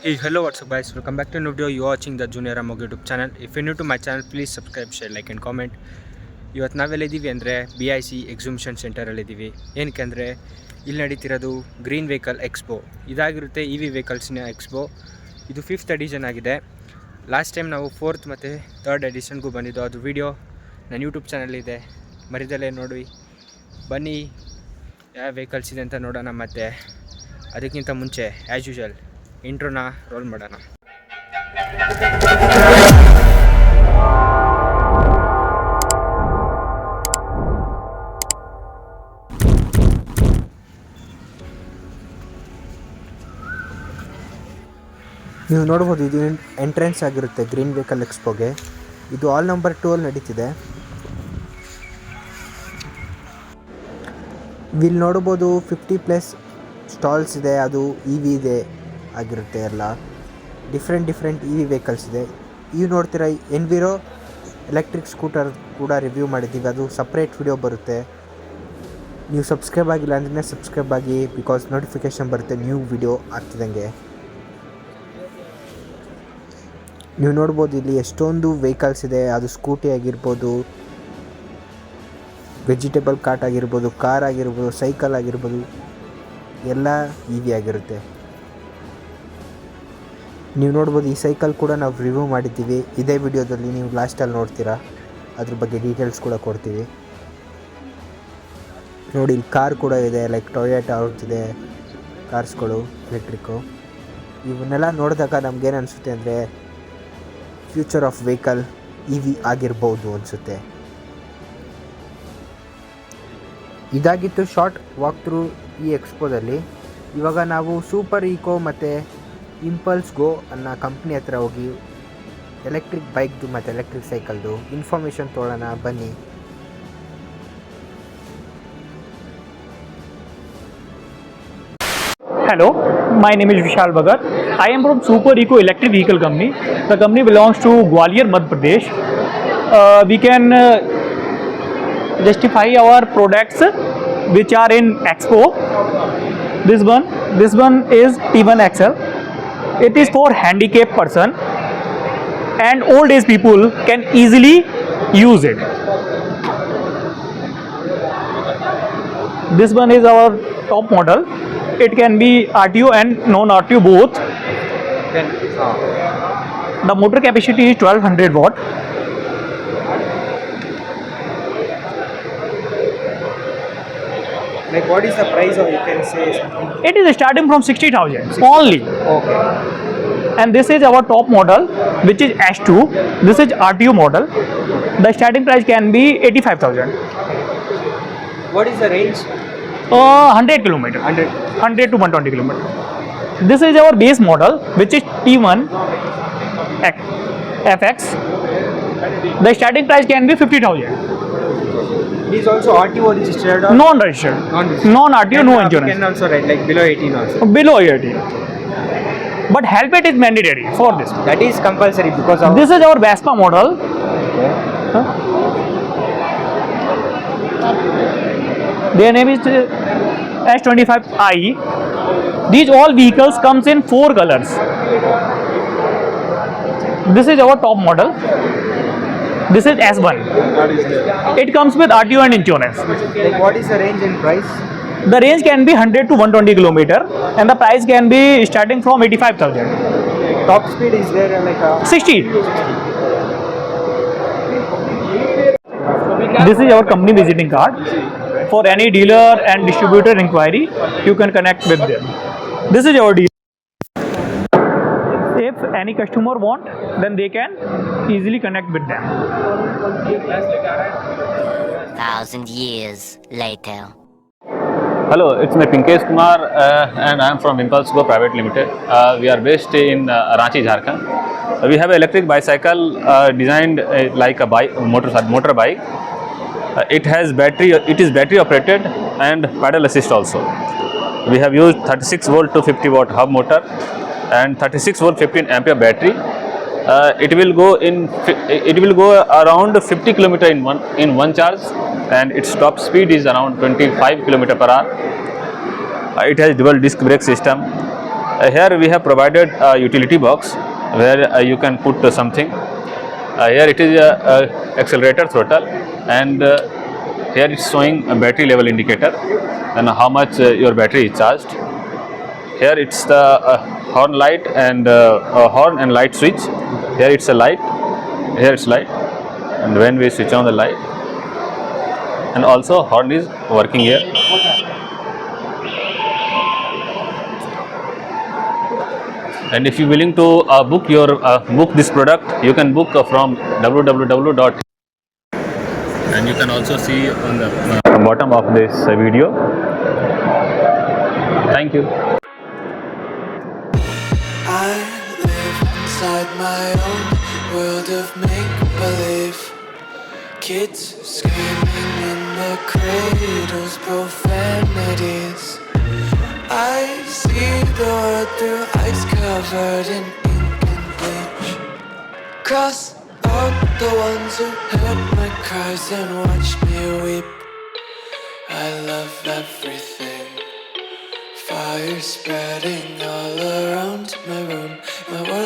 Hey, hello, what's up, guys? Welcome back to a new video. You're watching the Junior Amog YouTube channel. If you're new to my channel, please subscribe, share, like, and comment. ಇವತ್ತು ನಾವೆಲ್ಲಿದ್ದೀವಿ ಅಂದರೆ BIC exhibition ಸೆಂಟರಲ್ಲಿದ್ದೀವಿ. ಏನಕ್ಕೆ ಅಂದರೆ ಇಲ್ಲಿ ನಡೀತಿರೋದು green vehicle expo ಇದಾಗಿರುತ್ತೆ. E V ವೆಹಿಕಲ್ಸ್ನ expo. ಇದು 5th edition ಆಗಿದೆ. ಲಾಸ್ಟ್ ಟೈಮ್ ನಾವು 4th ಮತ್ತು 3rd ಎಡಿಷನ್ಗೂ ಬಂದಿದ್ದು. ಅದು ವಿಡಿಯೋ ನನ್ನ ಯೂಟ್ಯೂಬ್ ಚಾನಲಿದೆ, ಮರಿದಲ್ಲೇ ನೋಡಿ. ಬನ್ನಿ ಯಾವ ವೆಹಿಕಲ್ಸ್ ಇದೆ ಅಂತ ನೋಡೋಣ. ಮತ್ತು ಅದಕ್ಕಿಂತ ಮುಂಚೆ ಆ್ಯಸ್ ಯೂಶುವಲ್ ಇಂಟ್ರೋನ ರೋಲ್ ಮಾಡೋಣ. ನೀವು ನೋಡ್ಬೋದು, ಇದು ಎಂಟ್ರೆನ್ಸ್ ಆಗಿರುತ್ತೆ ಗ್ರೀನ್ ವೆಹಿಕಲ್ ಎಕ್ಸ್ಪೋಗೆ. ಇದು ಆಲ್ ನಂಬರ್ 2 ನಡೀತಿದೆ. ಇಲ್ಲಿ ನೋಡ್ಬೋದು 50+ ಸ್ಟಾಲ್ಸ್ ಇದೆ. ಅದು ಇ ವಿ ಇದೆ ಆಗಿರುತ್ತೆ. ಎಲ್ಲ ಡಿಫ್ರೆಂಟ್ ಇ ವಿ ವೆಹಿಕಲ್ಸ್ ಇದೆ. ಇವು ನೋಡ್ತೀರಾ, ಎನ್ವಿರೋ ಎಲೆಕ್ಟ್ರಿಕ್ ಸ್ಕೂಟರ್ ಕೂಡ ರಿವ್ಯೂ ಮಾಡಿದ್ದೀವಿ. ಅದು ಸಪ್ರೇಟ್ ವಿಡಿಯೋ ಬರುತ್ತೆ. ನೀವು ಸಬ್ಸ್ಕ್ರೈಬ್ ಆಗಿಲ್ಲ ಅಂದ್ರೆ ಸಬ್ಸ್ಕ್ರೈಬ್ ಆಗಿ, ಬಿಕಾಸ್ ನೋಟಿಫಿಕೇಷನ್ ಬರುತ್ತೆ ನ್ಯೂ ವಿಡಿಯೋ ಆಗ್ತಿದ್ದಂಗೆ. ನೀವು ನೋಡ್ಬೋದು ಇಲ್ಲಿ ಎಷ್ಟೊಂದು ವೆಹಿಕಲ್ಸ್ ಇದೆ. ಅದು ಸ್ಕೂಟಿ ಆಗಿರ್ಬೋದು, ವೆಜಿಟೇಬಲ್ ಕಾರ್ಟ್ ಆಗಿರ್ಬೋದು, ಕಾರ್ ಆಗಿರ್ಬೋದು, ಸೈಕಲ್ ಆಗಿರ್ಬೋದು, ಎಲ್ಲ ಇ ವಿ ಆಗಿರುತ್ತೆ. ನೀವು ನೋಡ್ಬೋದು, ಈ ಸೈಕಲ್ ಕೂಡ ನಾವು ರಿವ್ಯೂ ಮಾಡಿದ್ದೀವಿ ಇದೇ ವಿಡಿಯೋದಲ್ಲಿ. ನೀವು ಲಾಸ್ಟಲ್ಲಿ ನೋಡ್ತೀರಾ, ಅದ್ರ ಬಗ್ಗೆ ಡೀಟೇಲ್ಸ್ ಕೂಡ ಕೊಡ್ತೀವಿ. ನೋಡಿ, ಇಲ್ಲಿ ಕಾರ್ ಕೂಡ ಇದೆ, ಲೈಕ್ ಟೊಯೋಟಾ ಅವ್ರದ್ದಿದೆ ಕಾರ್ಸ್ಗಳು ಎಲೆಕ್ಟ್ರಿಕ್ಕು. ಇವನ್ನೆಲ್ಲ ನೋಡಿದಾಗ ನಮಗೇನು ಅನಿಸುತ್ತೆ ಅಂದರೆ future of vehicle E V ಆಗಿರ್ಬೋದು ಅನಿಸುತ್ತೆ. ಇದಾಗಿತ್ತು ಶಾರ್ಟ್ ವಾಕ್ ಥ್ರೂ ಈ ಎಕ್ಸ್ಪೋದಲ್ಲಿ. ಇವಾಗ ನಾವು ಸೂಪರ್ ಈಕೋ ಮತ್ತು ಇಂಪಲ್ಸ್ ಗೋ ಅನ್ನೋ ಕಂಪ್ನಿ ಹತ್ರ ಹೋಗಿ ಎಲೆಕ್ಟ್ರಿಕ್ ಬೈಕ್ದು ಮತ್ತು ಎಲೆಕ್ಟ್ರಿಕ್ ಸೈಕಲ್ದು ಇನ್ಫಾರ್ಮೇಷನ್ ತೊಗೊಳ್ಳೋಣ, ಬನ್ನಿ. Hello, my name is Vishal Bhagat. I am from Super Eco Electric Vehicle Company. The company belongs to Gwalior, Madhya Pradesh. We can justify our products which are in Expo. This one is T1 XL. It is for handicapped person and old age people can easily use it. This one is our top model. It can be RTO and non-RTO both. The motor capacity is 1200 watt. Like, what is the price, or you can say something? It is starting from 60,000 only. Okay. And this is our top model, which is S2. This is RTO model. The starting price can be 85,000. What is the range? 100 kilometer. 100 to 120 kilometer. This is our base model, which is T1 FX. The starting price can be 50,000. It is also RTO registered or Non-registered. Non-RTO, no You insurance. can also write like below 18 also. Below 18. But helmet is mandatory for this. That is compulsory because of This is our Vespa model. Okay. Their name is S25i. These all vehicles comes in 4 colors. This is our top model. This is S1. It comes with RTO and insurance. Like, what is the range and price? The range can be 100 to 120 kilometer and the price can be starting from 85,000. Top speed is there like a 60. This is our company visiting card. For any dealer and distributor inquiry, you can connect with them. This is our deal. If any customer want, then they can easily connect with them. 1,000 years later. Hello, it's me Pinkesh Kumar and I am from Impulse Go Private Limited. We are based in Ranchi, Jharkhand. We have an electric bicycle designed like a motor bike. It has battery. It is battery operated and pedal assist also. We have used 36 volt to 50 watt hub motor and 36 volt 15 ampere battery. It will go around 50 kilometer in one charge, and its top speed is around 25 kilometer per hour. It has dual disc brake system. Here we have provided a utility box where you can put something. Here it is a accelerator throttle, and here it's showing a battery level indicator and how much your battery is charged. Here it's the horn light and horn and light switch. Here it's a light. Here it's light, and when we switch on the light, and also horn is working here. And if you're willing to book this product, you can book from www. And you can also see on the bottom of this video. Thank you. I live inside my own world of make-believe. Kids screaming in the cradles, profanities. I see the world through ice covered in ink and bleach. Cross out the ones who heard my cries and watched me weep. I love everything. Fire spreading all around my room. My world